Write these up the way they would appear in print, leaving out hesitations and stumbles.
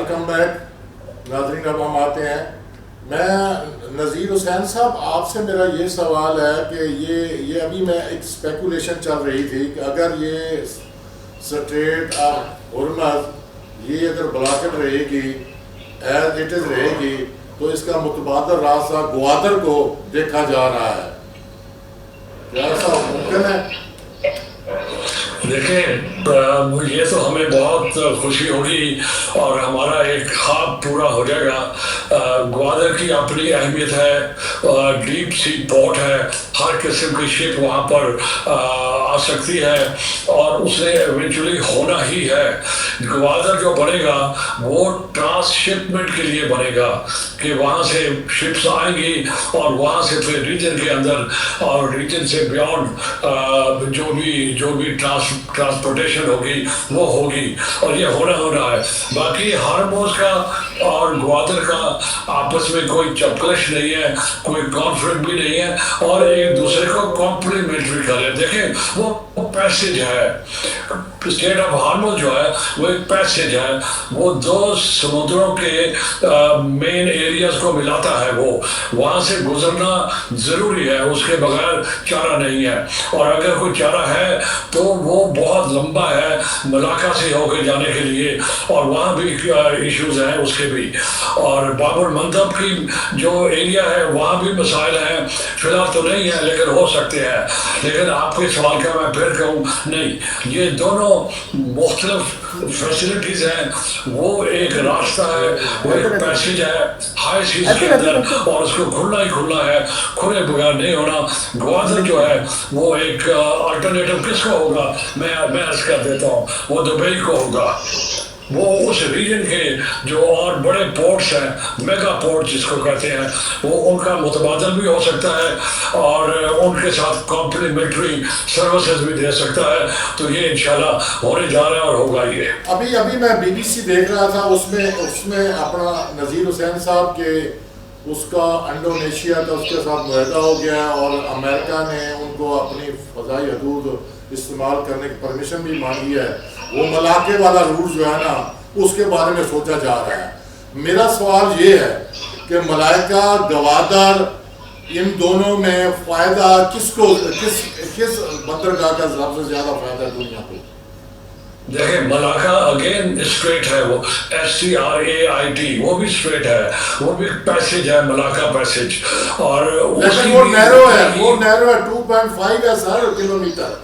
Welcome back ناظرین. اب ہم آتے ہیں. میں نذیر حسین صاحب آپ سے میرا یہ سوال ہے کہ یہ ابھی میں ایک اسپیکولیشن چل رہی تھی کہ اگر یہ اسٹریٹ آف ہرمز یہ اگر بلاکڈ رہے گی ایز اٹ از رہے گی تو اس کا متبادل راستہ گوادر کو دیکھا جا رہا ہے. کیا ایسا ممکن ہے؟ دیکھیں یہ تو ہمیں بہت خوشی ہوگی اور ہمارا ایک خواب پورا ہو جائے گا. گوادر کی اپنی اہمیت ہے, ڈیپ سی پورٹ ہے, ہر قسم کی شپ وہاں پر آ سکتی ہے اور اس نے ایونچولی ہونا ہی ہے. گوادر جو بنے گا وہ ٹرانس شپمنٹ کے لیے بنے گا کہ وہاں سے شپس آئیں گی اور وہاں سے پھر ریجن کے اندر اور ریجن سے بیونڈ جو بھی ٹرانسپورٹیشن ہوگی وہ ہوگی اور یہ ہو رہا ہے. باقی ہرموز کا اور گوادر کا آپس میں کوئی چپکلش نہیں ہے, کوئی کانفلکٹ بھی نہیں ہے اور ایک دوسرے کو کمپلیمنٹری کرے. دیکھیں وہ پیسج ہے, اسٹریٹ آف ہارموز جو ہے وہ ایک پیسج ہے, وہ دو سمندروں کے مین ایریاز کو ملاتا ہے. وہ وہاں سے گزرنا ضروری ہے, اس کے بغیر چارہ نہیں ہے. اور اگر کوئی چارہ ہے تو وہ بہت لمبا ہے ملاقہ سے ہو کے جانے کے لیے اور وہاں بھی ایشوز ہیں اس کے بھی. اور باب المندب کی جو ایریا ہے وہاں بھی مسائل ہیں, فی الحال تو نہیں ہے لیکن ہو سکتے ہیں. لیکن آپ کے سوال کا میں پھر کہوں نہیں, یہ دونوں مختلف فیسلٹیز ہیں. وہ ایک راستہ ہے, وہ ایک پیسج ہے ہائی سیز کے اندر اور اس کو کھلنا ہی کھلنا ہے, کھلے بغیر نہیں ہونا. گوادر جو ہے وہ ایک الٹرنیٹو کس کو ہوگا, میں عرض کر دیتا ہوں, وہ دبئی کو ہوگا. وہ اس ریجن کے جو اور بڑے پورٹس ہیں, میگا پورٹ جس کو کہتے ہیں, وہ ان کا متبادل بھی ہو سکتا ہے اور ان کے ساتھ کمپلیمنٹری سروسز بھی دے سکتا ہے. تو یہ انشاءاللہ ہونے جا رہا ہے اور ہوگا. یہ ابھی میں بی بی سی دیکھ رہا تھا, اس میں اپنا نذیر حسین صاحب کے اس کا انڈونیشیا کا اس کے ساتھ معاہدہ ہو گیا اور امریکہ نے ان کو اپنی فضائی حدود استعمال کرنے کی پرمیشن بھی مانگی ہے. وہ ملاقے والا رول جو ہے نا اس کے بارے میں سوچا جا رہا ہے. میرا سوال یہ ہے کہ ملائکہ گوادر ان دونوں میں فائدہ کس بندرگاہ کا سب سے زیادہ فائدہ ہے دنیا کو؟ دیکھیں ملاقہ اگین اسٹریٹ ہے, وہ STRAIT وہ بھی اسٹریٹ ہے, وہ بھی پیسج ہے, ملاقہ پیسج. اور لیکن وہ نیرو ہے 2.5 ہے سر کلومیٹر.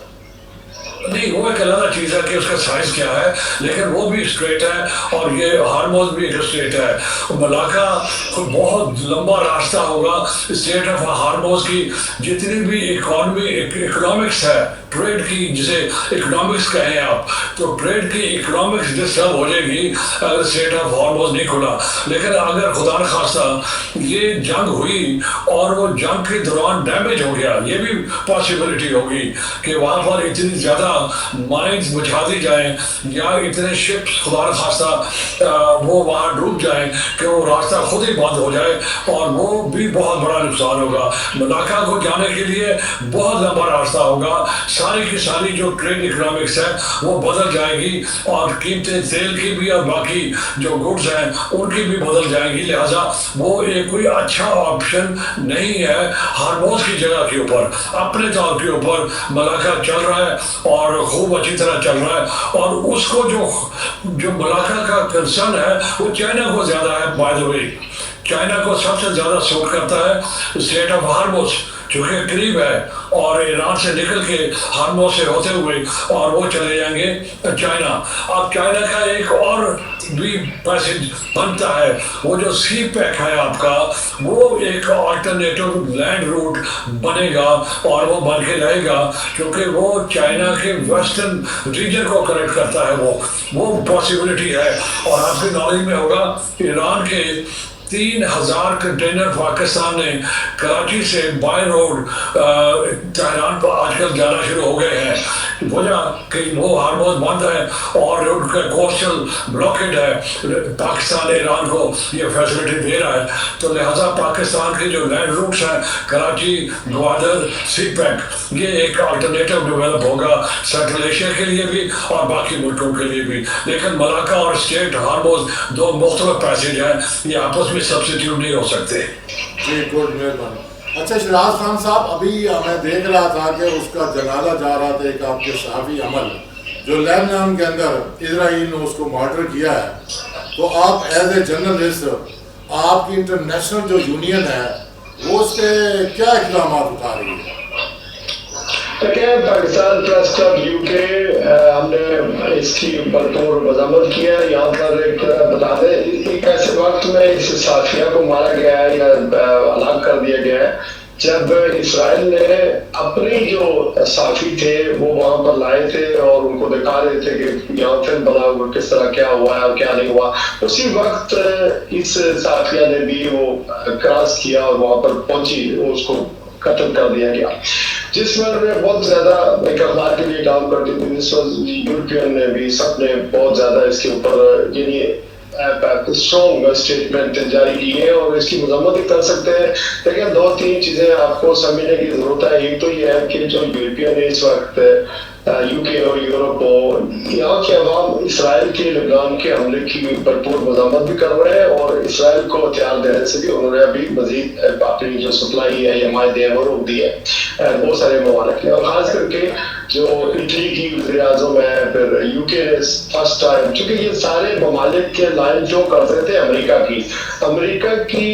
نہیں وہ ایک علیحدہ چیز ہے کہ اس کا سائز کیا ہے, لیکن وہ بھی اسٹریٹ ہے اور یہ ہارموز بھی ایک اسٹریٹ ہے. ملاقہ کوئی بہت لمبا راستہ ہوگا. اسٹریٹ آف ہارموز کی جتنی بھی اکنامکس ہے, ٹریڈ کی جسے اکنامکس کہیں آپ, تو ٹریڈ کی اکنامکس ڈسٹرب ہو جائے گی اگر اسٹریٹ آف ہارموز نہیں کھلا. لیکن اگر خدا نخواستہ یہ جنگ ہوئی اور وہ جنگ کے دوران ڈیمیج ہو گیا, یہ بھی پاسبلٹی ہوگی کہ وہاں پر اتنی زیادہ مائنز بچھا دی جائیں یا اتنے شپس خدا نخواستہ وہ وہاں ڈوب جائیں کہ وہ راستہ خود ہی بند ہو جائے, اور وہ بھی بہت بڑا نقصان ہوگا. ملاقہ کو جانے کے لیے بہت لمبا راستہ ہوگا, ساری کی ساری جو ٹریڈ اکنامکس ہے وہ بدل جائے گی اور قیمتیں تیل کی بھی اور باقی جو گڈز ہیں ان کی بھی بدل جائیں گی. لہٰذا وہ ایک کوئی اچھا آپشن نہیں ہے ہارموز کی جگہ کے اوپر. اپنے طور کے اوپر ملاقہ چل رہا ہے اور خوب اچھی طرح چل رہا ہے, اور اس کو جو ملاقہ کا کنسرن ہے وہ چائنا کو زیادہ ہے. بائی دا وے چائنا کو سب سے زیادہ سوٹ کرتا ہے اسٹریٹ آف ہارموز چونکہ قریب ہے, اور ایران سے نکل کے ہارموز سے ہوتے ہوئے اور وہ چلے جائیں گے چائنا. اب چائنا کا ایک اور بھی پیسج بنتا ہے, وہ جو سی پیک ہے آپ کا, وہ ایک آلٹرنیٹو لینڈ روٹ بنے گا اور وہ بن کے رہے گا کیونکہ وہ چائنا کے ویسٹرن ریجن کو کنیکٹ کرتا ہے. وہ پاسبلٹی ہے. اور آپ کی نالج میں ہوگا ایران کے 3,000 کنٹینر پاکستان نے کراچی سے بائی روڈ تہران کو آج کل جانا شروع ہو گئے ہیں. وجہ کہ وہ ہارموز بند ہے اور ان کا کوسٹل بلاکیڈ ہے. پاکستان ایران کو یہ فیسلٹی دے رہا ہے, تو لہٰذا پاکستان کے جو لینڈ روٹس ہیں کراچی, گوادر, سی پیک, یہ ایک آلٹرنیٹو ڈیولپ ہوگا سینٹرل ایشیا کے لیے بھی اور باقی ملکوں کے لیے بھی. لیکن ملاکا اور اسٹریٹ ہارموز دو مختلف پیسیج ہیں, یہ آپس میں سبسٹیٹیوٹ نہیں ہو سکتے. جی گڈ, مہربانی. اچھا شیراز خان صاحب, ابھی میں دیکھ رہا تھا کہ اس کا جنازہ جا رہا تھا ایک آپ کے صحافی عمل جو لیبنان کے اندر اسرائیل نے اس کو مرڈر کیا ہے, تو آپ ایز اے جرنلسٹ آپ کی انٹرنیشنل جو یونین ہے وہ اس پہ کیا اقدامات اٹھا رہی ہے؟ دیکھیں, پاکستان پریس کلب یو کے ہم نے اس کی بھرپور مذمت کی ہے. یہاں پر ایک بتا دیں, ایک ایسے وقت میں اس صحافیہ کو مارا گیا ہے یا ہلاک کر دیا گیا ہے جب اسرائیل نے اپنی جو صحافی تھے وہ وہاں پر لائے تھے اور ان کو دکھا رہے تھے کہ یہاں فلم بنا ہوا کس طرح کیا ہوا ہے اور کیا نہیں ہوا. اسی وقت اس صحافیہ نے بھی وہ کراس کیا اور وہاں پر پہنچی, اس کو قتل کر دیا گیا. جس میں بہت زیادہ ایک اخبار کے لیے کام کرتی تھی, جس وقت یورپین نے بھی سب نے بہت زیادہ اس کے اوپر یعنی اسٹرانگ اسٹیٹمنٹ جاری کی ہے اور اس کی مذمت ہی کر سکتے ہیں. لیکن 2-3 چیزیں آپ کو سمجھنے کی ضرورت ہے. ایک تو یہ ہے کہ جو یورپین ہے اس وقت یو کے اور یورپ کو, یہاں کے عوام اسرائیل کے لبنان کے حملے کی بھرپور مذمت بھی کر رہے ہیں اور اسرائیل کو ہتھیار دینے سے بھی انہوں نے ابھی مزید اپنی جو سپلائی ہے یا مائدے ہیں وہ روک دی ہے بہت سارے ممالک نے. اور خاص کر کے جو اٹلی کی وزیر اعظم ہے, پھر یو کے نے فرسٹ ٹائم, چونکہ یہ سارے ممالک کے لائن جو کرتے تھے امریکہ کی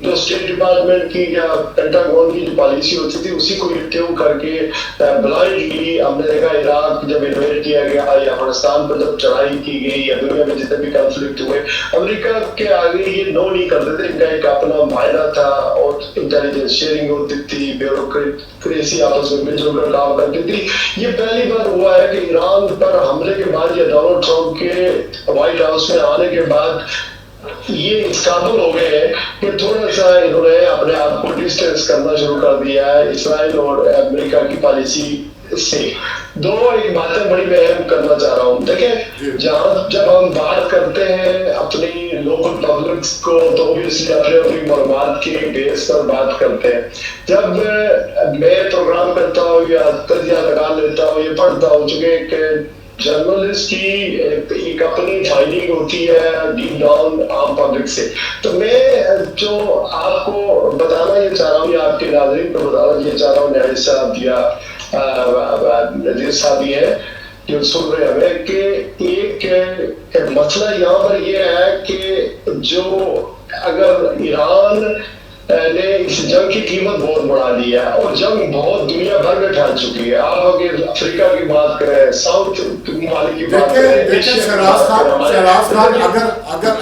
جو اسٹیٹ ڈپارٹمنٹ کی یا پینٹاگون کی جو پالیسی ہوتی تھی اسی کو ریٹیو کر کے بلائنڈلی ہم نے دیکھا عراق جب انویٹ کیا گیا یا افغانستان پر جب چڑھائی کی گئی یا دنیا میں جتنے بھی کنفلکٹ ہوئے, امریکہ کے آگے یہ نو نہیں کرتے تھے. ان کا ایک اپنا معاہدہ تھا اور انٹیلیجنس شیئرنگ ہوتی تھی, بیوروکریسی آپس میں مل جل کر کام کرتی تھی. یہ پہلی بار ہوا ہے کہ ایران پر حملے کے بعد یا ڈونلڈ ٹرمپ کے وائٹ ہاؤس میں آنے کے بعد یہ اس قابل ہو گئے ہیں کہ تھوڑا سا انہوں نے اپنے آپ کو ڈسٹینس کرنا شروع کر دیا ہے اسرائیل اور امریکہ کی پالیسی سے. ایک باتیں بڑی میں اہم کرنا چاہ رہا ہوں. دیکھیں, جب ہم بات کرتے ہیں اپنی لوکل پبلکس کو تو اوبیسلی اپنی معلومات کے بیس پر بات کرتے ہیں. جب میں پروگرام کرتا ہوں یا تجزیہ لگا لیتا ہوں یا پڑھتا ہوں, چونکہ ایک جرنلسٹ کی ایک اپنی فائنڈنگ ہوتی ہے ڈیپ ڈاؤن عام پبلک سے, تو میں جو آپ کو بتانا یہ چاہ رہا ہوں یا آپ کے ناظرین کو بتانا یہ چاہ رہا ہوں, نیازی صاحب یا نذیر صاحب بھی ہے جو سن رہے ہمیں, کہ ایک مسئلہ یہاں پر یہ ہے کہ جو اگر ایران نے اس جنگ کی قیمت بہت بڑھا دی ہے اور جنگ بہت دنیا بھر میں پھیل چکی ہے. آپ اگر افریقہ کی بات کریں, ساؤتھ ممالک کی بات کریں, شہراز خان,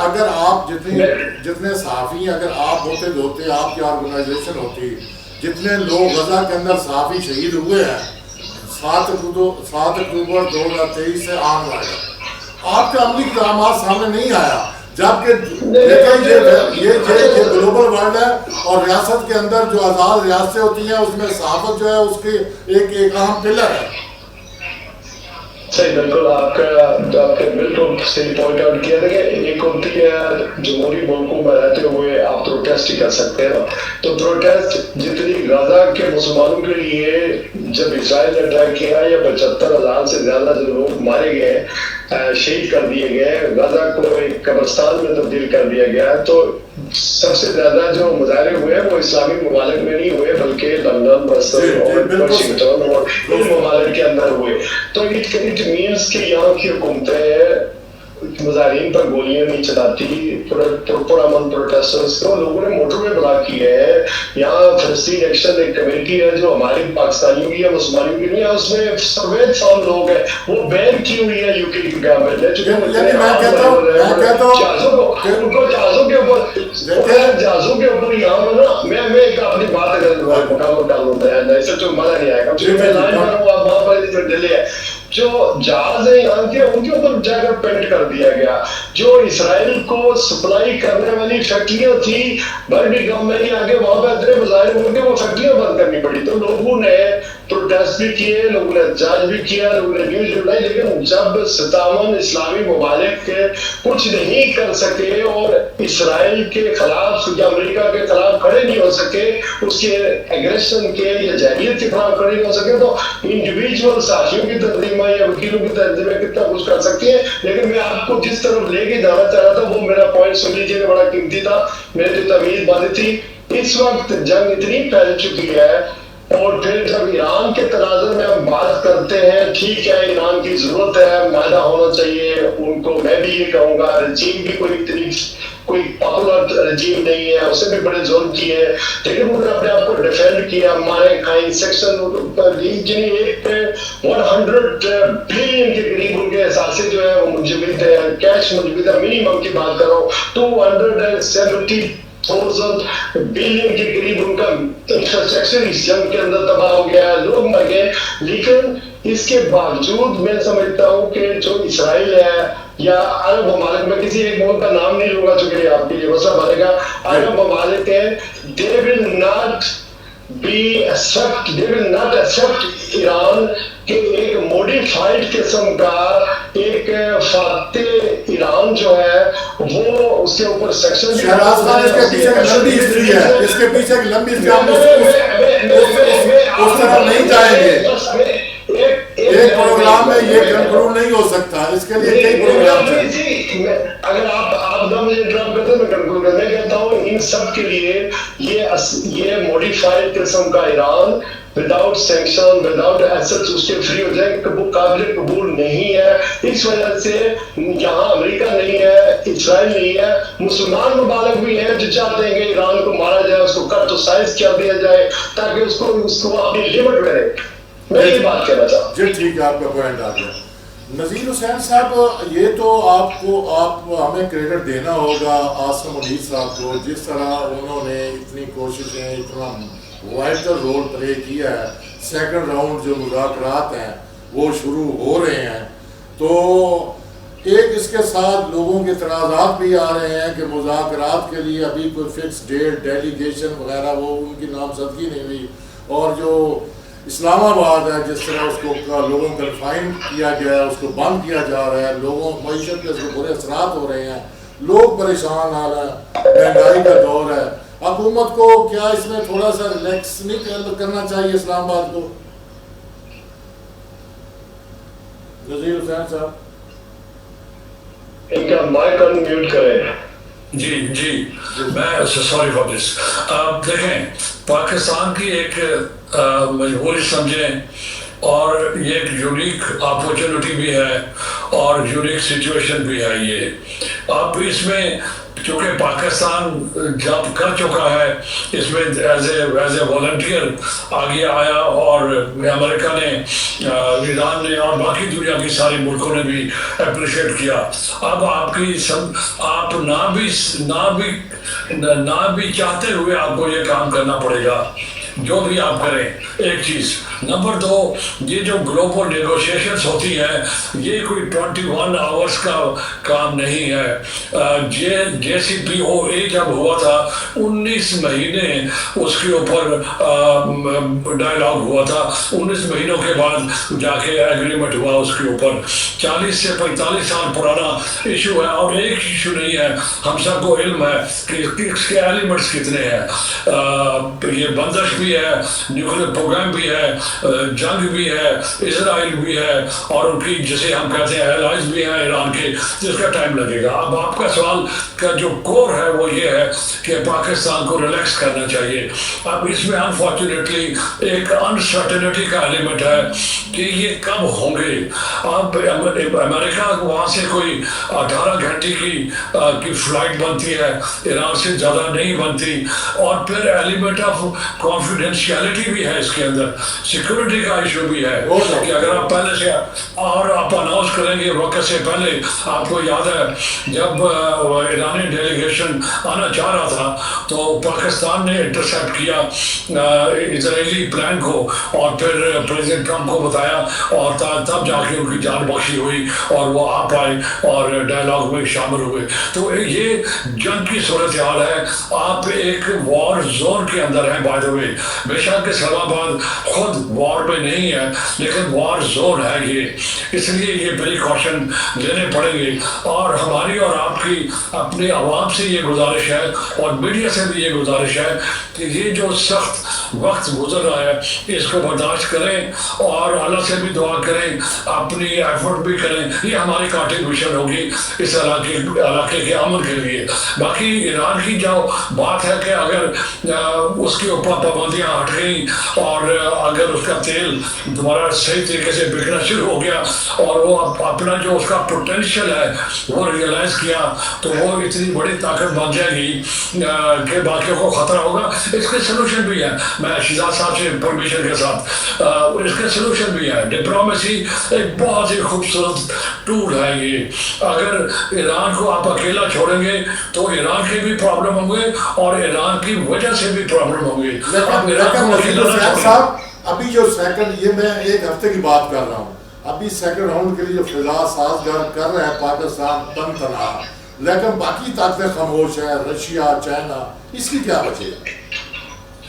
اگر آپ جتنے صحافی اگر آپ ہوتے آپ کی آرگنائزیشن ہوتی, جتنے لوگ غزہ کے اندر صحافی شہید ہوئے ہیں 7 اکتوبر 2023 سے آن لائن, آپ کے عملی اقدامات سامنے نہیں آیا, جبکہ یہ گلوبل ورلڈ ہے اور ریاست کے اندر جو آزاد ریاستیں ہوتی ہیں اس میں صحافت جو ہے اس کی ایک اہم پلر ہے. صحیح, بالکل آپ کا بالکل صحیح پوائنٹ آؤٹ کیا. دیکھیں, ایک ہوتی ہے جمہوری ملکوں میں رہتے ہوئے آپ پروٹیسٹ ہی کر سکتے ہیں, تو پروٹیسٹ جتنی غزہ کے مسلمانوں کے لیے جب اسرائیل نے اٹیک کیا یا 75,000 سے زیادہ جو لوگ مارے گئے, شہید کر دیے گئے, غزہ کو ایک قبرستان میں تبدیل کر دیا گیا ہے, تو سب سے زیادہ جو مظاہرے ہوئے وہ اسلامی ممالک میں نہیں ہوئے بلکہ لندن, برسل اور واشنگٹن اور ان ممالک کے اندر ہوئے. تو اٹ مینس کہ یہاں کی حکومتیں مظاہرین پر گولیاں نہیں چلاتی, پرامن پروٹیسٹرز کو لوگوں نے موٹر وے بلاک کی ہے. یہاں فلسطین ایکشن ایک کمیٹی ہے جو ہماری پاکستانیوں کی یا مسلمانوں کی نہیں ہے, اس میں سروے 100 لوگ ہیں, وہ بین کی ہوئی ہے یو کے کی گورنمنٹ نے, جہازوں کے اوپر یہاں نا میں ایک اپنی بات اگر مکمل کر لوں تو ایسے تو مزہ نہیں آئے گا, میں لائن پر ہوں, آپ وہاں پر جو ڈیلے ہے जो जहाज है ईरान के उनके ऊपर जाकर पेंट कर दिया गया। जो इसराइल को सप्लाई करने वाली फैक्ट्रियां थी बर्मिंघम में आगे वहां पे इतने मुजाहिर होकर वो फैक्ट्रियां बंद करनी पड़ी। तो लोगों ने प्रोटेस्ट भी किए, लोगों ने एहतजाज भी किया, लोगों ने न्यूज भी बनाई, लेकिन जब 57 इस्लामी ममालिक के कुछ नहीं कर सके और इसराइल के खिलाफ या अमेरिका के खिलाफ खड़े नहीं हो सके, उसके एग्रेशन के या जहरीत के खिलाफ खड़े नहीं हो सके, तो इंडिविजुअल साथियों की तंजीमें या वकीलों की तंजीमें कितना कुछ कर सकती है। लेकिन मैं आपको जिस तरफ लेके जाना चाह रहा था वो मेरा पॉइंट सुन लीजिए, बड़ा कीमती था, मेरी जो तमीज बात थी। इस वक्त जंग इतनी फैल चुकी है और फिर जब ईरान के तनाजुर में हम बात करते हैं, ठीक है ईरान की जरूरत है, मायदा होना चाहिए उनको, मैं भी ये कहूंगा रजीम भी कोई पॉपुलर रजीम नहीं है, उसे भी बड़े जोर किए, लेकिन उन्होंने अपने आप को डिफेंड किया, मारे खाई सेक्शन 100 बिलियन के करीब उनके एहसासे जो है वो मुंजमद है, कैश मुंजमद है, मिनिमम की बात कर रहा हूँ 270,000 बिलियन के करीब उनका इंफ्रास्ट्रक्चर इस जंग के अंदर तबाह हो गया, लोग मर गए। लेकिन इसके बावजूद मैं समझता हूँ कि जो इसराइल है या अरब ममालिक, मैं किसी एक मुल्क का नाम नहीं लूंगा चूंकि आपके लिए मसला बनेगा, अरब ममालिक है, they will not accept Iran के एक मॉडिफाइड किस्म का एक फाते ईरान जो है वो उसके ऊपर सेक्शन शहनाज खान इसके पीछे एक लंबी हिस्ट्री है, इसके पीछे एक लंबी हिस्ट्री, हम उस तरफ नहीं जाएंगे। एक प्रोग्राम में ये कंक्लूड नहीं हो सकता, इसके लिए कई प्रोग्राम हैं। अगर आप मुझे इंटरप्ट करते हैं मैं कंक्लूड करना कहता हूँ, इन सब के लिए ये मॉडिफाइड किस्म का Iran without sanction without assets उसके फ्री हो जाए, काबिल कबूल नहीं है। इस वजह से यहाँ अमेरिका नहीं है, इसराइल नहीं है, मुसलमान ममालिक भी हैं जो चाहते हैं कि ईरान को मारा जाए, उसको कट तो साइज कर दिया जाए ताकि उसको अपनी लिमिट में रहे। मैं ये बात कहना चाहता हूँ। जी ठीक है, आपका पॉइंट आ गया। नज़ीर हुसैन साहब, ये तो आप हमें क्रेडिट देना होगा आसिम मुनीर साहब को, जिस तरह उन्होंने इतनी कोशिशें, इतना वाइटल रोल प्ले किया है। सेकंड राउंड जो मुज़ाकरात हैं वो शुरू हो रहे हैं, तो एक इसके साथ लोगों के तनाज़ात भी आ रहे हैं कि मुज़ाकरात के लिए अभी कोई फिक्स डेट, डेलीगेशन वगैरह वो उनकी नामजदगी नहीं हुई, और जो इस्लामाबाद है जिस तरह उसको लोगों को कन्फाइन किया गया है, उसको बंद किया जा रहा है, लोगों मईशत पे उसको बुरे असरात हो रहे हैं, लोग परेशान हाल है, महंगाई का दौर है। हुकूमत को क्या इसमें थोड़ा सा रिलैक्स नहीं करना चाहिए इस्लामाबाद को? नज़ीर हुसैन साहब, इनका माइक अनम्यूट करें। जी मैं सॉरी फॉर दिस। देखें, पाकिस्तान की एक मजबूरी समझें, और ये एक यूनिक अपॉर्चुनिटी भी है और यूनिक सिचुएशन भी है ये। अब इसमें क्योंकि पाकिस्तान जब कर चुका है इसमें एज ए वॉलंटियर आगे आया, और अमेरिका ने, ईरान ने और बाकी दुनिया की सारे मुल्कों ने भी अप्रिशिएट किया। अब आप ना भी चाहते हुए आपको ये काम करना पड़ेगा, जो भी आप करें। एक चीज़। नंबर 2, ये जो ग्लोबल नेगोशिएशंस होती है ये कोई 21 आवर्स का काम नहीं है। JCPOA जब हुआ था 19 महीने उसके ऊपर डायलॉग हुआ था, 19 महीनों के बाद जाके एग्रीमेंट हुआ उसके ऊपर। 40 से 45 साल पुराना इशू है, और एक इशू नहीं है, हम सबको इल्म है कि इसके एलिमेंट्स कितने हैं। ये बंदिश भी है, न्यूक्लियर प्रोग्राम भी है, जंग भी है, इजराइल भी है, और उनकी जिसे हम कहते हैं एलाइज भी हैं ईरान के, जिसका टाइम लगेगा। अब आपका सवाल का जो कोर है वो ये है कि पाकिस्तान को रिलैक्स करना चाहिए। अब इसमें अनफॉर्चुनेटली एक अनसर्टेनिटी का एलिमेंट है कि ये कब होंगे। अब अमेरिका वहाँ से कोई 18 घंटे की फ्लाइट बनती है, ईरान से ज़्यादा नहीं बनती, और फिर एलिमेंट ऑफ कॉन्फ्लिक्ट कॉन्फिडेंशियलिटी भी है इसके अंदर, सिक्योरिटी का इशू भी है कि अगर आप पहले से और आप अनाउंस करेंगे वक्त से पहले। आपको याद है जब ईरानी डेलीगेशन आना चाह रहा था तो पाकिस्तान ने इंटरसेप्ट किया इजरायली प्लान को और फिर प्रेसिडेंट ट्रंप को बताया और तब जाके उनकी जान बख्शी हुई और वो आ पाए और डायलॉग में शामिल हुए। तो ये जंग की सूरत हाल है, आप एक वॉर जोन के अंदर हैं। बाय द वे बेशक इस्लामाबाद खुद वॉर में नहीं है लेकिन वॉर जोन है ये, इसलिए ये प्रिकॉशन लेने पड़ेंगे। और हमारी और आपकी अपनी आवाम से ये गुजारिश है और मीडिया से भी ये गुजारिश है कि ये जो सख्त वक्त गुजर रहा है इसको बर्दाश्त करें और अल्लाह से भी दुआ करें, अपनी एफर्ट भी करें। ये हमारी कंट्रीब्यूशन होगी इस इलाके के अमन के लिए। बाकी ईरान की जो बात है कि अगर उसके ऊपर पाबंदियाँ हट गई और अगर उसका तेल दोबारा सही तरीके से बिकना शुरू हो गया और वो अपना जो उसका पोटेंशियल है वो रियलाइज किया तो वो इतनी बड़ी ताकत बन जाएगी कि बाकियों को खतरा होगा। इसके सोल्यूशन भी है, मैं शिजात साहब से परमिशन के साथ इसके सोल्यूशन भी है। डिप्लोमेसी एक बहुत ही खूबसूरत टूल है ये। अगर ईरान को आप अकेला छोड़ेंगे तो ईरान के भी प्रॉब्लम होंगे और ईरान की वजह से भी प्रॉब्लम होंगी। अभी जो सेकंड, ये मैं एक हफ्ते की बात कर रहा हूँ, अभी सेकंड राउंड के लिए जो फिजा साजगार कर रहे हैं पाकिस्तान तन तना, लेकिन बाकी ताकतें खामोश है, रशिया, चाइना, इसकी क्या वजह है?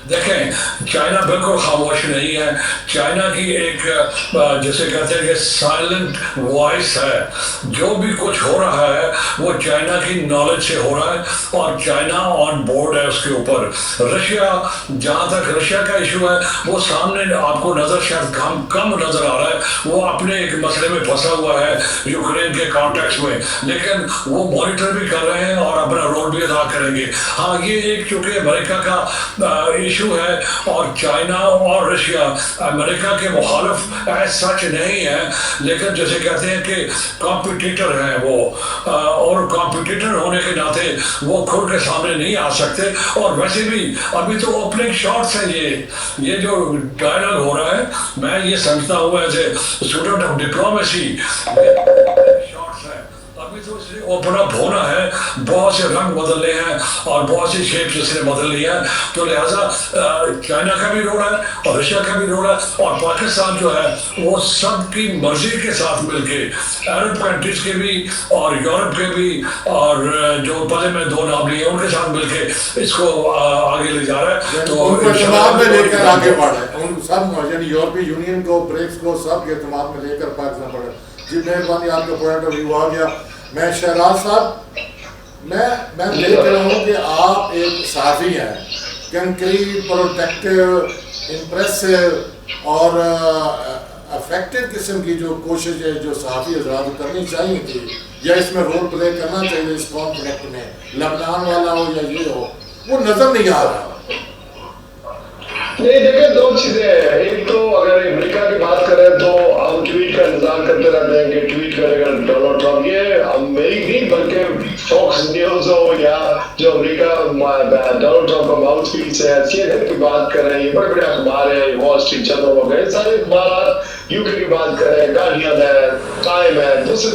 देखें चाइना बिल्कुल खामोश नहीं है। चाइना की एक जैसे कहते हैं कि साइलेंट वॉइस है, जो भी कुछ हो रहा है वो चाइना की नॉलेज से हो रहा है और चाइना ऑन बोर्ड है उसके ऊपर। रशिया, जहाँ तक रशिया का इशू है वो सामने आपको नज़र शायद कम नज़र आ रहा है, वो अपने एक मसले में फंसा हुआ है यूक्रेन के कॉन्टेक्स्ट में, लेकिन वो मॉनिटर भी कर रहे हैं और अपना रोल भी अदा करेंगे। हाँ, ये एक चूँकि अमेरिका का इशू है और चाइना और रशिया अमेरिका के मुखालिफ एज सच नहीं है, लेकिन जैसे कहते हैं कि कॉम्पिटिटर हैं वो, और कॉम्पिटिटर होने के नाते वो खुद के सामने नहीं आ सकते। और वैसे भी अभी तो ओपनिंग शॉट्स है ये जो डायलॉग हो रहा है, मैं ये समझता हूँ as a student of diplomacy, shots है अभी तो ओपन अप होना है, बहुत से रंग बदलने हैं और बहुत सी शेप्स इसने बदल ली है। तो लिहाजा चाइना का भी रोल है और रशिया का भी रोल है और पाकिस्तान जो है वो सबकी मर्जी के साथ मिलके अरब कंट्रीज के भी और यूरोप के भी और जो पहले में दो नाम लिए उनके साथ मिलके इसको आगे ले जा रहा है। तो एतमाद में लेकर आगे बढ़ रहे हैं उन सब, यानी यूरोपीय यूनियन को, ब्रिक्स को, सब एतमाद में लेकर पाकिस्तान बढ़ रहा है। जी मेहरबानी, आपका पॉइंट ऑफ व्यू आ गया। मैं शहराज साहब, मैं देख रहा हूँ कि आप एक साथी हैं, कंक्रीट, प्रोटेक्टिव, इम्प्रेसिव और अफेक्टिव किस्म की जो कोशिश है जो सहाफ़ी हज़रात करनी चाहिए थी या इसमें रोल प्ले करना चाहिए इस कॉन्फ्लिक्ट में, लबनान वाला हो या ये हो, वो नज़र नहीं आ रहा। नहीं, देखिए दो चीजें हैं। एक तो अगर अमेरिका की बात करें तो हम ट्वीट का इंतजार करते रहते हैं कि ट्वीट करेगा डोनाल्ड ट्रंप। ये मेरी नहीं बल्कि फॉक्स न्यूज हो या जो अमेरिका डोनाल्ड ट्रंप का माउथ पीस है, CNN की बात करें, ये बड़े बड़े अखबार है, वॉल स्ट्रीट जर्नल हो गए, सारे अखबार, यूके की बात करें, गार्डियन है, टाइम है, दूसरे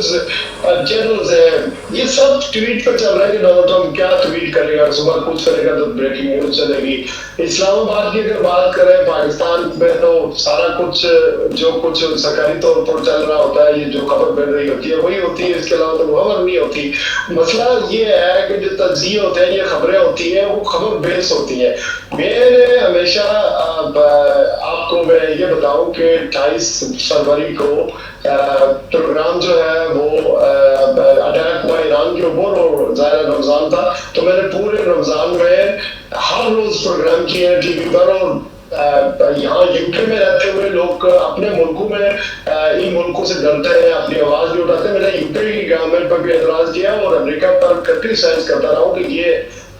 चैनल्स है, ये सब ट्वीट पर चल रहा है कि डोनाल्ड ट्रंप क्या ट्वीट करेगा, सुबह कुछ करेगा तो ब्रेकिंग न्यूज चलेगी। इस्लामाबाद की अगर बात करें, पाकिस्तान में तो सारा कुछ जो कुछ सरकारी तौर पर चल रहा होता है, ये जो खबर मिल रही होती है वही होती है, इसके अलावा तो खबर नहीं होती। मसला ये है कि जो तज्जिए होते हैं, ये खबरें होती हैं, वो खबर बेस होती है। मैंने हमेशा आपको मैं ये बताऊं कि 28 फरवरी को प्रोग्राम जो है वो अटैक हुआ ईरान के ऊपर और ज़ाहिर रमजान था, तो मैंने पूरे रमजान में हर रोज प्रोग्राम किए टीवी पर। और यहाँ यूके में रहते हुए लोग अपने मुल्कों में इन मुल्कों से डरते हैं, अपनी आवाज भी उठाते हैं। मैंने यूके की गवर्नमेंट पर भी एतराज किया और अमेरिका पर क्रिटिसाइज करता रहा कि ये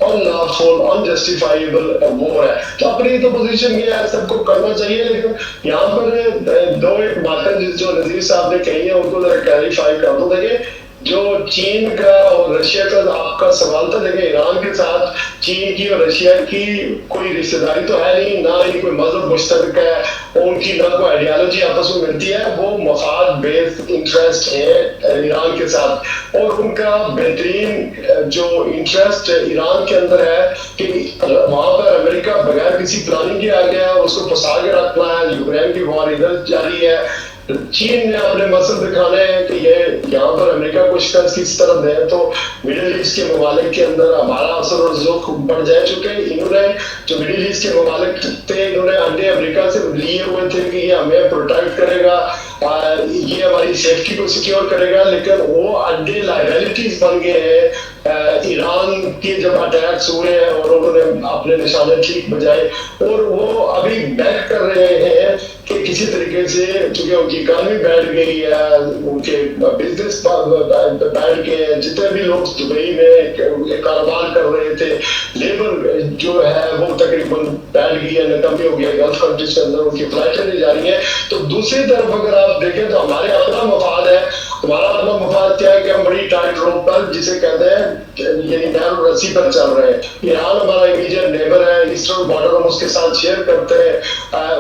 अनलॉफुल, अनजस्टिफाइबल वॉर है। तो अपनी तो पोजीशन ये है, सबको करना चाहिए, लेकिन यहाँ पर दो एक बातें जो नजीर साहब ने कही है उनको जरा क्लैरिफाई कर दो। देखिए जो चीन का और रशिया का आपका सवाल था, देखिए ईरान के साथ चीन की और रशिया की कोई रिश्तेदारी तो है नहीं, ना ही कोई मजहब मुश्तरक है, उनकी ना कोई आइडियोलॉजी आपस में मिलती है, वो मफाद बेस्ड इंटरेस्ट है ईरान के साथ। और उनका बेहतरीन जो इंटरेस्ट ईरान के अंदर है कि वहां पर अमेरिका बगैर किसी प्लानिंग के आ गया है, उसको फंसा के रखना है, यूक्रेन की वॉर इधर जारी है, चीन ने अपने मसल दिखाने हैं कि ये यहाँ पर अमेरिका को शिकस्त किस तरफ दे, तो मिडिल ईस्ट के ममालिक के अंदर हमारा असर और जोख बढ़ जा चुके। इन्होंने जो मिडिल ईस्ट के ममालिक थे, इन्होंने अंडे अमेरिका से लिए हुए थे कि ये हमें प्रोटेक्ट करेगा, ये हमारी सेफ्टी को सिक्योर करेगा, लेकिन वो अंडे लायबिलिटीज बन गए हैं। ईरान के जब अटैक्स हुए हैं और उन्होंने अपने निशाने ठीक बजाए, और वो अभी बैक कर रहे हैं कि किसी तरीके से, चूंकि उनकी इकॉनमी बैठ गई है, उनके बिजनेस बैठ गए हैं, जितने भी लोग दुबई में कारोबार कर रहे थे, लेबर जो है वो तकरीबन बैठ गई है, नकमी हो गया, गल्फ कंट्रीज के अंदर उनकी फ्लाइटें नहीं जा रही हैं। तो दूसरी तरफ अगर आप देखें तो हमारे अपना मफाद है, हमारा अपना मफाद क्या है कि हम बड़ी टाइट रोप पर, जिसे कहते हैं यानी नैरो रस्सी पर चल रहे हैं। ईरान हमारा इमीडिएट नेबर है, ईस्टर्न बॉर्डर हम उसके साथ शेयर करते हैं।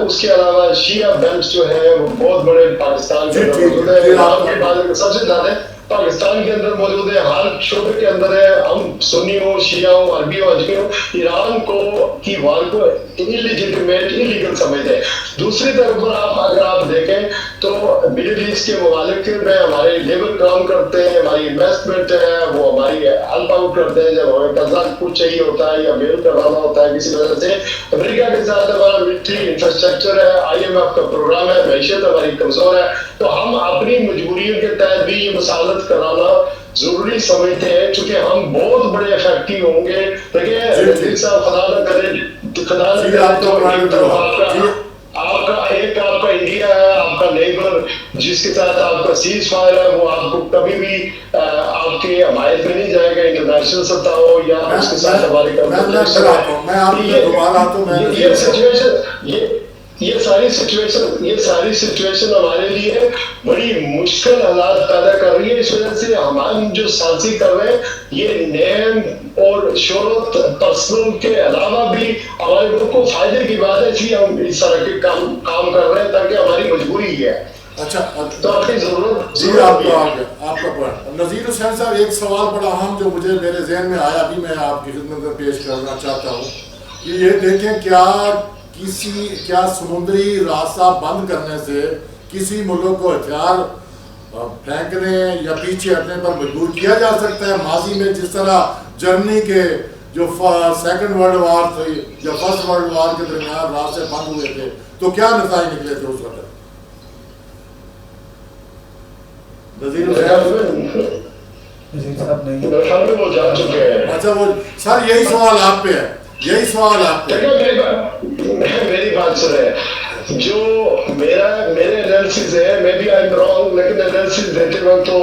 उसके अलावा शिया बेल्ट जो है वो बहुत बड़े पाकिस्तान के अंदर मौजूद है, ईरान के बाद सबसे ज्यादा पाकिस्तान के अंदर मौजूद है, हर शोबे के अंदर है, हम सुन्नी हो, शिया हो, अरबी हो, अजमी हो, ईरान को की वार को इलीजिटिमेट, इलीगल समझते हैं। दूसरी तरफ पर अगर आप देखें तो मिडिल ईस्ट के ममालिक में हमारे लेबर काम करते हैं, हमारी इन्वेस्टमेंट है, वो हमारी हेल्प आउट करते हैं, जब हमें कर्जा कुछ चाहिए होता है या मेल करवाना होता है किसी वजह से। अमेरिका के साथ हमारा मिलिट्री इंफ्रास्ट्रक्चर है, IMF का प्रोग्राम है, मैशियत हमारी कमजोर है, तो हम अपनी मजबूरियों के तहत भी ये मसालत कराना जरूरी समझते हैं, क्योंकि हम बहुत बड़े इफेक्टिव होंगे। देखिए साहब, खुदा न करे आपका इंडिया है, आपका नेबर जिसके साथ आपका सीज फायर है, वो आपको कभी भी आपके हमायत में नहीं जाएगा, इंटरनेशनल सत्ता हो या उसके साथ हमारे ये सारी सिचुएशन हमारे लिए बड़ी मुश्किल हालात पैदा कर रही है। इस वजह से हम जो साजिश कर रहे हैं, ये नेम और शोहरत पर्सनल के अलावा भी हमारे मुल्क को फायदे की बात है, इसलिए हम इस तरह के काम कर रहे हैं, ताकि हमारी मजबूरी है। अच्छा, तो आपकी जरूरत जी आपका पॉइंट। नज़ीर हुसैन साहब, एक सवाल बड़ा अहम जो मुझे मेरे जहन में आया, अभी मैं आपकी खिदमत में पेश करना चाहता हूँ कि ये देखें, क्या समुद्री रास्ता बंद करने से किसी मुल्क को हथियार फेंकने या पीछे हटने पर मजबूर किया जा सकता है? माजी में जिस तरह जर्मनी के जो सेकंड वर्ल्ड वार थी या फर्स्ट वर्ल्ड वार के दरमियान रास्ते बंद हुए थे, तो क्या नतीजे निकले थे उस वक्त? वो जा चुके हैं। अच्छा, वो सर यही सवाल आप पे है, यही सवाल आप पे है। मेरी बात सुने, जो मेरे एनालिसिस है, मैं भी आई एम रॉन्ग, लेकिन एनालिसिस देते वक्त तो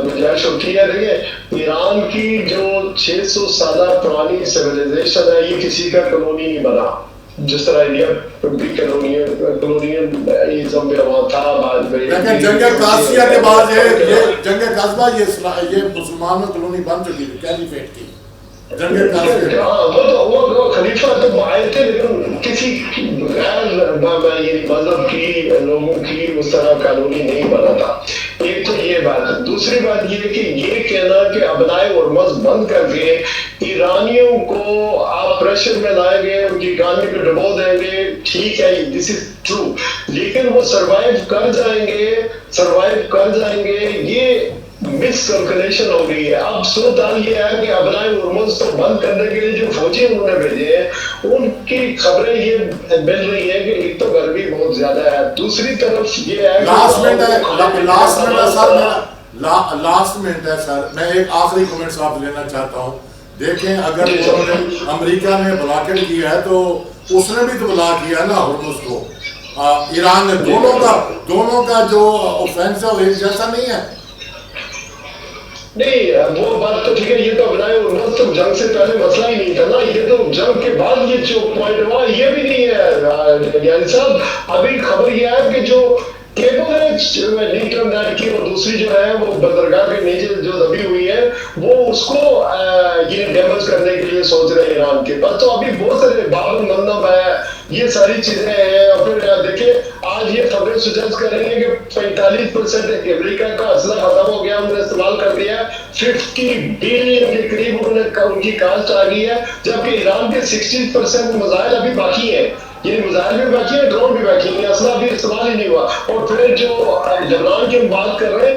गुंजाइश होती है। देखिए, ईरान की जो 600 साल पुरानी सिविलाइजेशन है, ये किसी का कॉलोनी नहीं बना, जिस तरह इंडिया भी कॉलोनियलिज्म में वहाँ था। लेकिन जंग कासिया के बाद ये जंग कस्बा ये मुसलमानों कॉलोनी बन चुकी थी, कैलिफेट की वो खलीफा तो आए थे, लेकिन किसी गैर मजहब की लोगों की उस तरह कानूनी नहीं बना था। एक तो ये बात है। दूसरी बात ये कि ये कहना कि अबनाए उर्मज बंद करके ईरानियों को आप प्रेशर में लाएंगे, उनकी इकॉनमी को डुबो देंगे, ठीक है, दिस इज ट्रू, लेकिन वो सरवाइव कर जाएंगे, ये मिसकैलकुलेशन हो गई है। अब सूरत ये है कि अबनाए उर्मज तो बंद करने के लिए जो फौजी उन्होंने भेजे हैं, उनकी खबरें ये मिल रही है कि एक तो गर्मी बहुत ज्यादा है, दूसरी तरफ ये है लास्ट मिनट है सर, मैं एक आखिरी कमेंट आपसे लेना चाहता हूँ। देखें, अगर अमेरिका ने ब्लॉकेट किया है तो उसने भी तो ब्लॉक किया ना हुर्मुज को, ईरान ने। दोनों का जो ऑफेंस है वो एक जैसा नहीं है। नहीं, वो बात तो ठीक है, ये तो अबनाए उर्मज तो जंग से पहले मसला ही नहीं था ना, ये तो जंग के बाद ये जो पॉइंट हुआ ये भी नहीं है। यानी साहब, अभी खबर ये है कि जो केबल ने लिंक ऑन दैट की, और दूसरी जो है वो बंदरगाह के नीचे जो दबी हुई है वो उसको ये डैमेज करने के लिए सोच रहे हैं ईरान के पास। तो अभी बहुत सारे बाबुल मंदब है, ये सारी चीजें हैं। और फिर देखिए आज ये खबरें सुजेस्ट कर रही हैं कि 45% अमेरिका का असला खत्म हो गया, उन्होंने इस्तेमाल कर दिया, 50 बिलियन के करीब उनकी कास्ट आ गई है, जबकि ईरान के 60% मिसाइल अभी बाकी है। ये मिसाइल भी बाकी है, ड्रोन भी बाकी है, असला भी इस्तेमाल ही नहीं हुआ। और फिर जो लबनान की हम बात कर रहे हैं,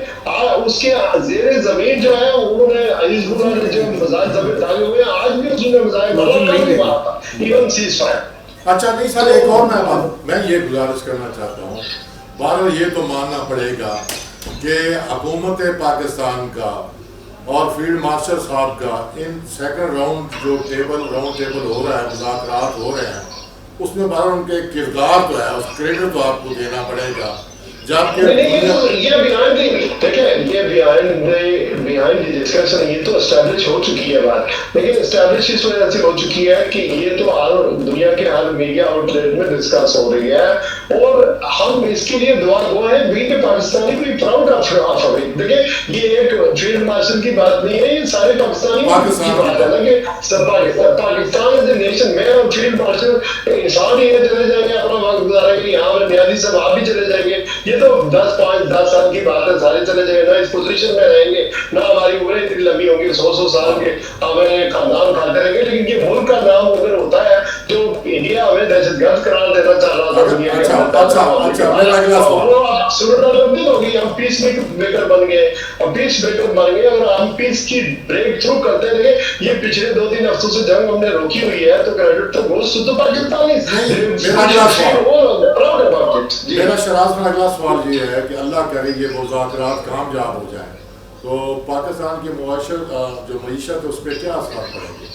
उसके जेर जमीन जो है उन्होंने हिजबुल्लाह ने जो मिसाइल जमीन डाले हुए हैं, आज भी उसने मिसाइल नहीं मारा था, इवन सीज फायर। अच्छा नहीं सर, एक और मैं ये गुजारिश करना चाहता हूँ, बहरहाल ये तो मानना पड़ेगा कि हुकूमत पाकिस्तान का और फील्ड मार्शल साहब का इन सेकंड राउंड जो राउंड टेबल हो रहा है, मुज़ाकरात हो रहे हैं, उसमें बार उनके किरदार तो है, उस क्रेडिट तो आपको देना पड़ेगा। जबकि ये बिहाइंड डिस्कशन ये तो एस्टैब्लिश हो चुकी है बात, लेकिन एस्टैब्लिश इस वजह से हो चुकी है कि ये तो दुनिया के हर मीडिया आउटलेट में डिस्कस हो रही है, और हम इसके लिए दुआ है। बीइंग ए पाकिस्तानी भी प्राउड ऑफ इट। देखिए ये एक फील्ड मार्शल की बात नहीं है, ये सारे पाकिस्तानी की बात है ना कि सब पाकिस्तान इज ए नेशन। मैं और फील्ड मार्शल इंसान ही चले जाएंगे, अपना वक्त गुजारेंगे, यहाँ नियाजी साहब आप भी चले जाएंगे, ये तो 10 साल की बात है, सारे चले जाएंगे, ना इस पोजीशन में रहेंगे, ना हमारी उम्रें इतनी लंबी होंगी, 100 साल के हमें खानदान खाते रहेंगे। लेकिन ये मुल्क का नाम उधर होता है जो इंडिया हमें दहशतगर्द करार देना चाह रहा था दुनिया में। होगी, हम पीस मेकर बन गए, अगर हम पीस की ब्रेक थ्रू करते रहे, ये पिछले 2-3 हफ्तों से जंग हमने रोकी हुई है, तो क्रेडिट तो गोस टू द पाकिस्तानी। मेरा शराज में अगला सवाल ये है कि अल्लाह करे ये मुज़ाकरात कामयाब हो जाए तो पाकिस्तान की जो मईशत है उस पर क्या असर पड़ेंगे?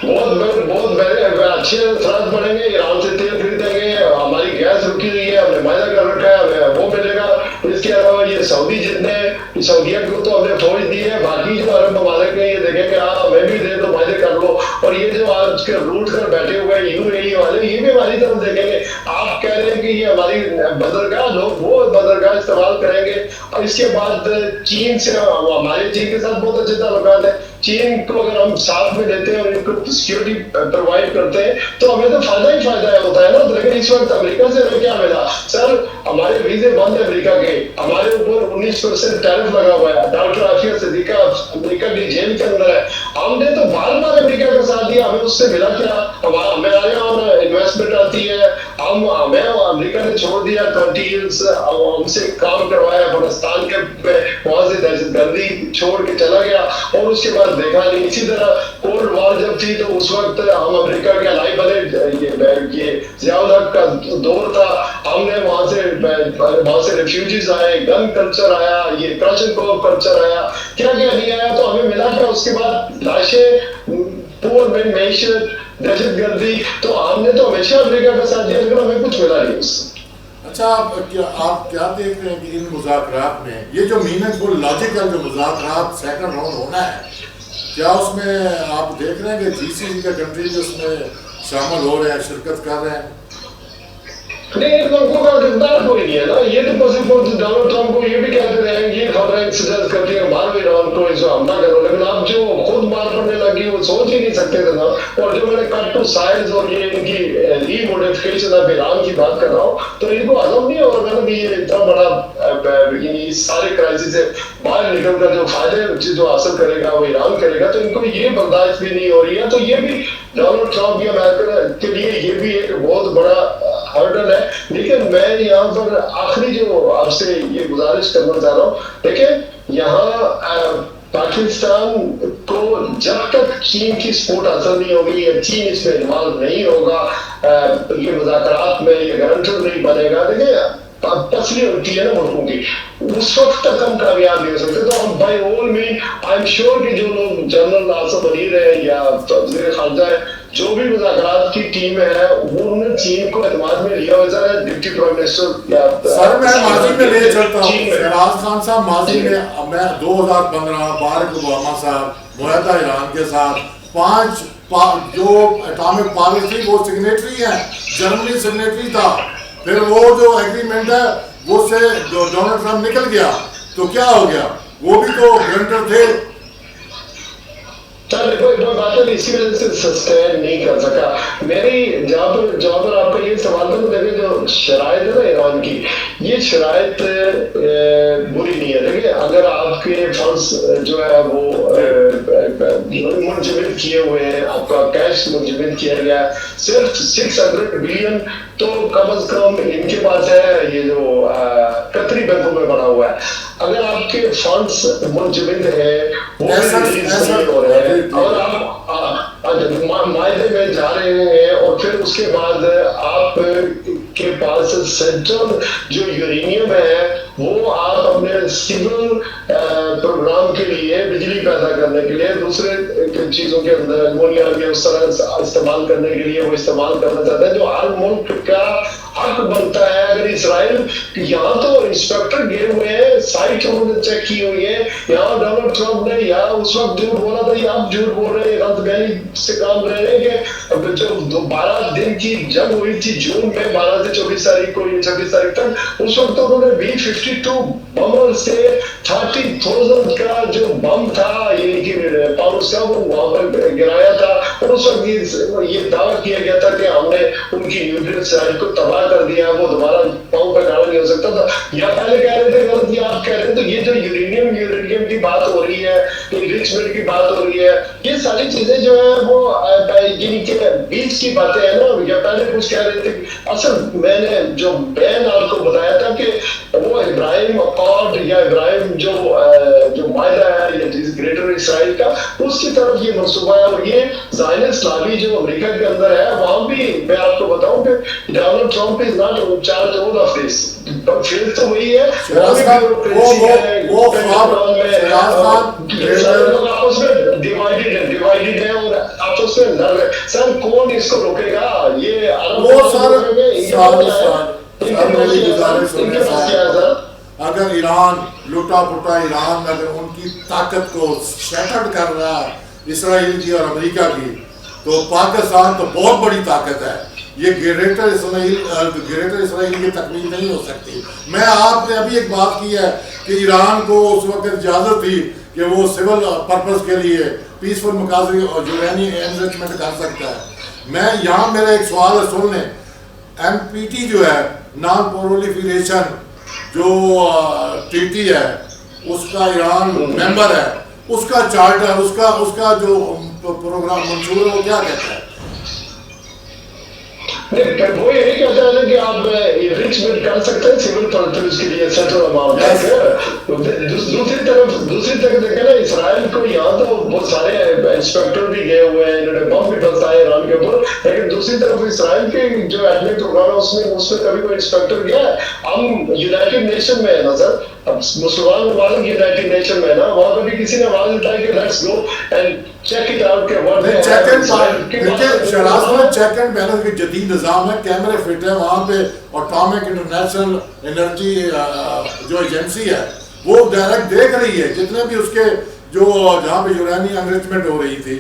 बहुत अच्छे असर पड़ेंगे। ईरान से तेल खरीदेंगे, हमारी गैस रुकी हुई है, हमने वायदा कर रखा है, हमें वो मिलेगा। इसके अलावा ये सऊदी जितने सऊदिया को तो हमने फौज दी है, बाकी जो अरब ममालिक ने ये देखेंगे हमें भी दे दो, वायदे कर लो। और ये जो आज के रूट कर बैठे हुए यूएई वाले, ये भी हमारी तरफ देखेंगे। आप कह रहे हैं कि ये हमारी बंदरगाह, लोग वो बंदरगाह इस्तेमाल करेंगे। और इसके बाद चीन से हमारे चीन के साथ बहुत अच्छे ताल्लुकात है। चीन को अगर हम साथ में लेते हैं और इनको सिक्योरिटी प्रोवाइड करते हैं तो हमें तो फायदा ही फायदा होता है ना। लेकिन इस वक्त अमेरिका से हमें क्या मिला? सर हमारे वीजे बंद है अमेरिका के, हमारे ऊपर 19% टैरिफ लगा हुआ है। डॉक्टर आफिया सिद्दीका अमेरिका की जेल के अंदर है। हमने तो बार बार अमेरिका का साथ दिया, हमें उससे मिला क्या? हमें यहाँ इन्वेस्टमेंट आती है, हमें अमेरिका ने छोड़ दिया 20 years, हमसे काम करवाया अफगानिस्तान के, वहां से दहशतगर्दी छोड़ के चला गया और उसके बाद देखा नहीं। इसी तरह कोल्ड वॉर जब थी तो उस वक्त हम अमेरिका के अलाई बने, ये ज़ियाउल हक का दौर था, हमने वहां से रिफ्यूजीज आए, गन कल्चर आया, ये क्रशनकोव कल्चर आया, क्या क्या नहीं आया, तो हमें मिला क्या? उसके बाद लाशें, पूर में मैशत, दहशतगर्दी, तो हमने तो हमेशा अमेरिका का साथ दिया, लेकिन हमें कुछ मिला नहीं उससे। अच्छा आप क्या देख रहे हैं कि इन मुज़ाकरात में ये जो मीनिंगफुल लॉजिकल जो मुज़ाकरात सेकंड राउंड होना है, क्या उसमें आप देख रहे हैं कि जीसीसी के कंट्रीज उसमें शामिल हो रहे हैं, शिरकत कर रहे हैं? नहीं, उनको का किरदार कोई नहीं है ना। ये तो बस डोनाल्ड ट्रम्प को ये भी कहते रहे, ये खबरें सजेस्ट करती है मारो ईरान को, इसको हमला करो, लेकिन आप जो खुद मार पड़ने लगी वो सोच ही नहीं सकते थे ना। और जो मैंने कट टू साइज और ये इनकी रीमोडिफिकेशन ऑफ ईरान की बात कर रहा हूँ, तो इनको हजम नहीं हो रहा कि ये इतना बड़ा इस सारे क्राइसिस से बाहर निकल कर जो फायदे जो हासिल करेगा वो ईरान करेगा, तो इनको ये बर्दाश्त भी नहीं हो रही है। तो ये भी डोनाल्ड ट्रम्प या अमेरिका के लिए ये भी एक बहुत बड़ा हर्डल है। लेकिन मैं यहाँ पर आखिरी जो आपसे ये गुजारिश करना चाह रहा हूँ, देखिए यहाँ पाकिस्तान को जब तक चीन की सपोर्ट हासिल नहीं होगी या चीन इसमें इन्वॉल्व नहीं होगा, ये मुज़ाकरात में ये गारंटर नहीं बनेगा, देखिए तस्वीर होती है ना मुल्कों की, उस वक्त तक हम कामयाब नहीं हो सकते। तो हम by all mean I am sure कि जो लोग जनरल आसिफ अलीर है या वज़ीर खारजा है, जो भी मुज़ाकरात की टीम है, वो उन्होंने चीन को एतमाद में लिया हुआ है। डिप्टी प्राइम मिनिस्टर या सर मैं माजी में ले चलता हूँ, शहबाज खान साहब माजी में, मैं 2015 बारक ओबामा साहब मुआहदा ईरान के साथ 5 जो एटॉमिक पॉलिसी वो सिग्नेटरी है, जर्मनी सिग्नेटरी था। फिर वो जो एग्रीमेंट है وہ سے ڈونلڈ ٹرمپ نکل گیا تو کیا ہو گیا؟ وہ بھی تو گرنٹر تھے. کوئی بات نہیں, اسی وجہ سے سسٹین نہیں کر سکا. میری جہاں پر آپ کا یہ سوال تھا, دیکھیں جو شرائط ہے نا ایران کی, یہ شرائط بری نہیں ہے. دیکھیں اگر آپ کے فنڈس جو ہے وہ منجمد کیے ہوئے ہیں, آپ کا کیش منجمد کیا گیا ہے صرف 600 بلین, تو کم از کم ان کے پاس ہے یہ جو قطری بینکوں میں بنا ہوا ہے. اگر آپ کے فنڈس منجمد ہیں, وہ بھی ہو رہے ہیں, اور آپ معاہدے میں جا رہے ہیں, اور پھر اس کے بعد آپ کے پاس سینٹرل جو یورینیم ہے وہ آپ اپنے سول پروگرام کے لیے, بجلی پیدا کرنے کے لیے, دوسرے چیزوں کے اندر امونیا کے اس طرح استعمال کرنے کے لیے وہ استعمال کرنا چاہتے ہیں, جو ہر ملک کا حق بنتا ہے. اگر اسرائیل یہاں تو انسپیکٹر گئے ہوئے ہیں, سائٹ انہوں نے چیک کی ہوئی ہے, یہاں ڈونلڈ ٹرمپ نے یا اس وقت جھوٹ بولا تھا یا آپ جھوٹ بول رہے ہیں, غلط بیانی سے کام رہے ہیں کہ جو 12 دن کی جنگ ہوئی تھی جون میں 12 سے 24 تاریخ کو, 26 تاریخ تک, اس وقت تو انہوں نے B-52 بمر سے 30,000 کا جو بم تھا یعنی کہ پاؤس کا وہ وہاں پر گرایا تھا, اور اس وقت یہ دعویٰ کیا گیا تھا کہ ہم نے ان کی نیوکلیئر سائٹ کو تباہ کر دیا, وہ دوبارہ پاؤں پہ کھڑا نہیں ہو سکتا تھا. یا پہلے کہہ رہے تھے غلط, یا آپ کہہ رہے ہیں. تو یہ جو یورینیم کی بات ہو رہی ہے, انریچمنٹ کی بات ہو رہی ہے, یہ ساری چیزیں جو ہے وہ یعنی کہ بیچ کی باتیں ہیں نا. یا پہلے کچھ کہہ رہے تھے, اصل میں نے جو بین آپ کو بتایا تھا کہ وہ ابراہیم اکارڈ یا ابراہیم جو معاہدہ ہے یا گریٹر اسرائیل کا, اس کی طرف یہ منصوبہ ہے. اور یہ زائنسٹ لابی جو امریکہ کے اندر ہے, وہاں بھی میں آپ کو بتاؤں کہ Donald Trump is not in charge of this, فیل تو وہی ہے, آپس میں ڈیوائیڈڈ ہے اور آپس میں لڑ رہے. سر کون اس کو روکے گا؟ یہ اگر ایران لوٹا پوٹا ایران اگر ان کی طاقت کو شیٹرڈ کر رہا ہے اسرائیل کی اور امریکہ کی, تو پاکستان تو بہت بڑی طاقت ہے. یہ گریٹر اسرائیل کی تکمیل نہیں ہو سکتی. میں آپ نے ابھی ایک بات کی ہے کہ ایران کو اس وقت اجازت تھی کہ وہ سول پرپز کے لیے پیسفل مقاصد اور یورینی انریچمنٹ کر سکتا ہے. میں یہاں میرا ایک سوال ہے, سن لیں. NPT جو ہے نان پرولیفریشن جو ٹریٹی ہے, اس کا ایران ممبر ہے, اس کا چارٹر, اس کا جو پروگرام منشور ہے وہ کیا کہتا ہے؟ وہ یہی کہتا ہے کہ آپ انریچمنٹ کر سکتے ہیں سول پرپز کے لیے سینٹرل اماؤنٹ. دوسری طرف دیکھیں نا, اسرائیل کو یہاں تو بہت سارے انسپیکٹر بھی گئے ہوئے ہیں, انہوں نے بم بھی برسائے ایران کے اوپر, لیکن دوسری طرف اسرائیل کے جو ایٹمی پروگرام ہے اس میں کبھی کوئی انسپیکٹر گیا ہے؟ ہم یونائٹڈ نیشن میں ہے نا سر, اب مسلمان ممالک یونائٹڈ نیشن میں ہے نا, وہاں پہ بھی کسی نے آواز اٹھائی کہ let's go and check it out کہ واٹ چیک اینڈ بیلنس کی جدید نظام ہے, کیمرے فٹ ہے وہاں پہ. اٹامک انٹرنیشنل انرجی جو ایجنسی ہے وہ ڈائریکٹ دیکھ رہی ہے جتنے بھی اس کے جو جہاں پہ یورینی انریچمنٹ ہو رہی تھی.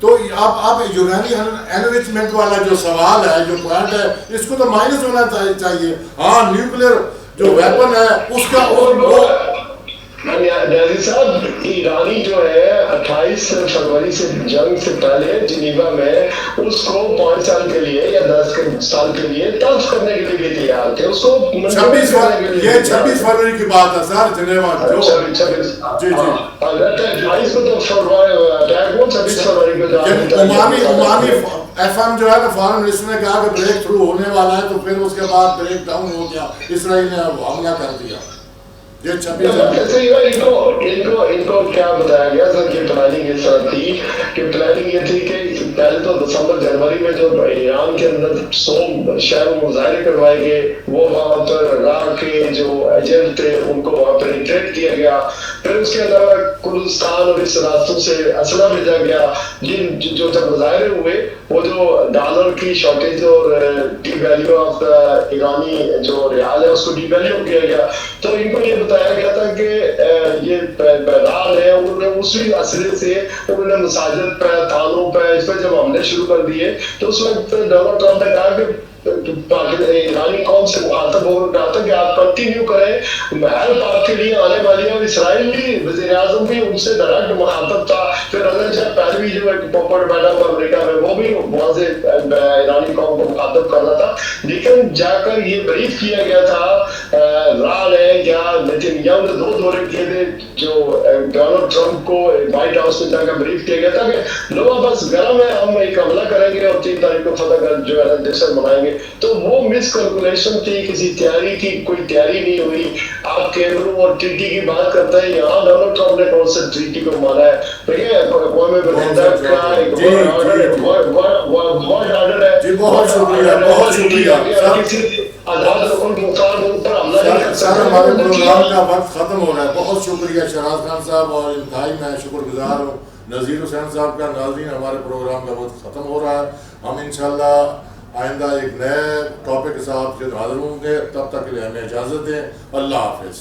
تو اب یورینی انریچمنٹ والا جو سوال ہے, جو پوائنٹ ہے, اس کو تو مائنس ہونا چاہیے. ہاں نیوکلیر جو ویپن ہے اس کا نیازی صاحب, ایرانی جو ہے 28 فروری سے جنگ سے پہلے جنیوا میں اس کو 5 سال کے لیے یا 10 سال کے لیے طرف کرنے کے لیے بھی تیار تھے. اس کو 26 فروری کی بات ہے سر, جنیوا جو 26 جی 28 کو تو اٹیک ہوا, 26 فروری کو عمانی FM جو ہے نا فارن منسٹر نے کہا کہ بریک تھرو ہونے والا ہے, تو پھر اس کے بعد بریک ڈاؤن ہو گیا, اسرائیل نے حملہ کر دیا. ان کو کیا بتایا گیا سر کہ پلاننگ اس طرح تھی کہ پلاننگ یہ تھی کہ پہلے تو دسمبر جنوری میں جو ایران کے اندر 100 شہروں میں مظاہرے کروائے گئے, وہ وہاں پر راہ کے جو ایجنٹ تھے ان کو وہاں پر ریٹریٹ کیا گیا. پھر اس کے علاوہ کردستان اور اس راستوں سے اسلحہ بھیجا گیا. جو جب مظاہرے ہوئے وہ جو ڈالر کی شارٹیج اور ڈی ویلیو آف دا ایرانی جو ریال ہے اس کو ڈی ویلیو کیا گیا. تو ان کو یہ بتایا گیا تھا کہ یہ بیدار ہے, انہوں نے اسی اسلحے سے انہوں نے مساجد پہ, تھانوں پہ, اس پہ جب حملے شروع کر دیے تو اس وقت ڈونلڈ ٹرمپ نے کہا کہ ایرانی قوم سے مخاطب ہو رہا تھا کہ آپ کنٹینیو کریں. محل پاک کے لیے آنے والی ہے, اور اسرائیل بھی وزیر اعظم بھی ان سے ڈائریکٹ مخاطب تھا. پھر اگر جب پہلوی جو ایک پوپٹ بیٹھا ہوا امریکہ میں, وہ بھی وہاں سے ایرانی قوم کو مخاطب کر رہا تھا. لیکن جا کر یہ بریف کیا گیا تھا راہ نے یا نیتن یاہو نے 2 دورے کیے تھے جو ڈونلڈ ٹرمپ کو وائٹ ہاؤس میں جا کر بریف کیا گیا تھا کہ لوگا بس گرم ہے, ہم ایک حملہ کریں گے اور 3 تاریخ کو فتح کر جو ہے جشن منائیں گے. تو وہ مس کیلکولیشن تھی, کسی تیاری کی کوئی تیاری نہیں ہوئی. آپ کیمرون اور ٹریٹی کی بات کرتے ہیں, یہاں ڈونلڈ ٹرمپ نے کون سے ٹریٹی کو مانا ہے؟ دیکھیں اقوام متحدہ کا ایک ورلڈ آرڈر ہے. جی بہت شکریہ, بہت شکریہ سر, ہمارے پروگرام کا وقت ختم ہو رہا ہے. بہت شکریہ شہراز خان صاحب, اور انتہائی میں شکر گزار ہوں نذیر حسین صاحب کا. ناظرین, ہمارے پروگرام کا وقت ختم ہو رہا ہے. ہم انشاءاللہ آئندہ ایک نئے ٹاپک کے ساتھ حاضر ہوں گے. تب تک کے لیے ہمیں اجازت دیں. اللہ حافظ.